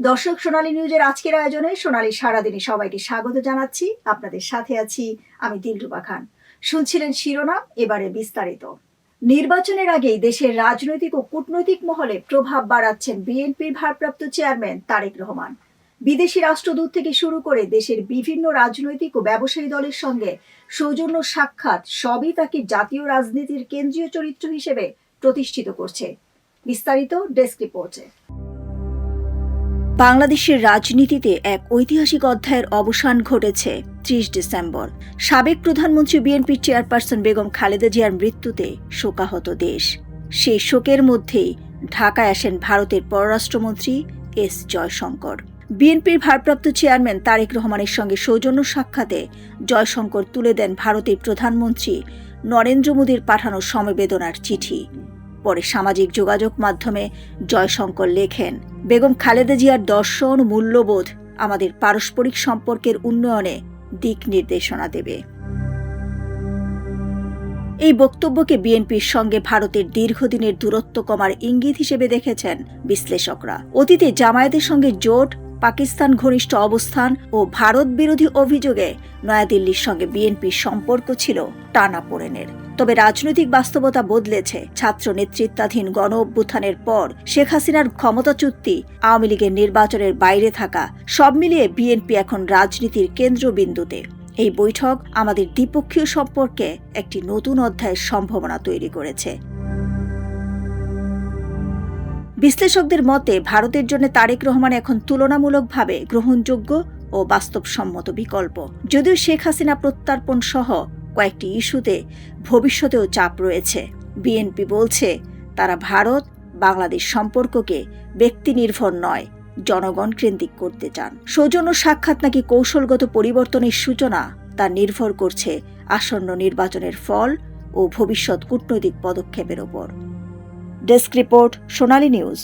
দর্শক, সোনালী নিউজের আজকের আয়োজনে সোনালী সারাদিনে সবাইকে স্বাগত জানাচ্ছি। আপনাদের সাথে আছি আমি দিলরুবা খান। শুনছিলেন শিরোনাম, এবারে বিস্তারিত। নির্বাচনের আগেই দেশের রাজনৈতিক ও কূটনৈতিক মহলে প্রভাব বাড়াচ্ছেন বিএনপির ভারপ্রাপ্ত চেয়ারম্যান তারেক রহমান। বিদেশি রাষ্ট্রদূত থেকে শুরু করে দেশের বিভিন্ন রাজনৈতিক ও ব্যবসায়ী দলের সঙ্গে সৌজন্য সাক্ষাৎ সবই তাকে জাতীয় রাজনীতির কেন্দ্রীয় চরিত্র হিসেবে প্রতিষ্ঠিত করছে। বিস্তারিত ডেস্ক রিপোর্টে। বাংলাদেশের রাজনীতিতে এক ঐতিহাসিক অধ্যায়ের অবসান ঘটেছে ৩০ ডিসেম্বর। সাবেক প্রধানমন্ত্রী বিএনপির চেয়ারপারসন বেগম খালেদা জিয়ার মৃত্যুতে শোকাহত দেশ। সেই শোকের মধ্যেই ঢাকায় আসেন ভারতের পররাষ্ট্রমন্ত্রী এস জয়শঙ্কর। বিএনপির ভারপ্রাপ্ত চেয়ারম্যান তারেক রহমানের সঙ্গে সৌজন্য সাক্ষাতে জয়শঙ্কর তুলে দেন ভারতের প্রধানমন্ত্রী নরেন্দ্র মোদীর পাঠানো সমবেদনার চিঠি। পরে সামাজিক যোগাযোগ মাধ্যমে জয়শঙ্কর লেখেন, বেগম খালেদা জিয়ার দর্শন মূল্যবোধ আমাদের পারস্পরিক সম্পর্কের উন্নয়নে দিক নির্দেশনা দেবে। এই বক্তব্যকে বিএনপির সঙ্গে ভারতের দীর্ঘদিনের দূরত্ব কমার ইঙ্গিত হিসেবে দেখেছেন বিশ্লেষকরা। অতীতে জামায়াতের সঙ্গে জোট, পাকিস্তান ঘনিষ্ঠ অবস্থান ও ভারত বিরোধী অভিযোগে নয়াদিল্লির সঙ্গে বিএনপির সম্পর্ক ছিল টানাপোড়েনের। তবে রাজনৈতিক বাস্তবতা বদলেছে। ছাত্র নেতৃত্বাধীন গণ অভ্যুত্থানের পর শেখ হাসিনার ক্ষমতাচ্যুতি, আওয়ামী লীগের নির্বাচনের বাইরে থাকা, সব মিলিয়ে বিএনপি এখন রাজনীতির কেন্দ্রবিন্দুতে। এই বৈঠক আমাদের দ্বিপক্ষীয় সম্পর্কে একটি নতুন অধ্যায়ের সম্ভাবনা তৈরি করেছে। বিশ্লেষকদের মতে ভারতের জন্য তারেক রহমান এখন তুলনামূলকভাবে গ্রহণযোগ্য ও বাস্তবসম্মত বিকল্প। যদিও শেখ হাসিনা প্রত্যার্পণ সহ কয়েকটি ইস্যুতে ভবিষ্যতেও চাপ রয়েছে। বিএনপি বলছে তারা ভারত বাংলাদেশ সম্পর্ককে ব্যক্তি নির্ভর নয়, জনগণ কেন্দ্রিক করতে চান। সৌজন্য সাক্ষাৎ নাকি কৌশলগত পরিবর্তনের সূচনা, তা নির্ভর করছে আসন্ন নির্বাচনের ফল ও ভবিষ্যৎ কূটনৈতিক পদক্ষেপের ওপর। ডেস্ক রিপোর্ট, সোনালী নিউজ।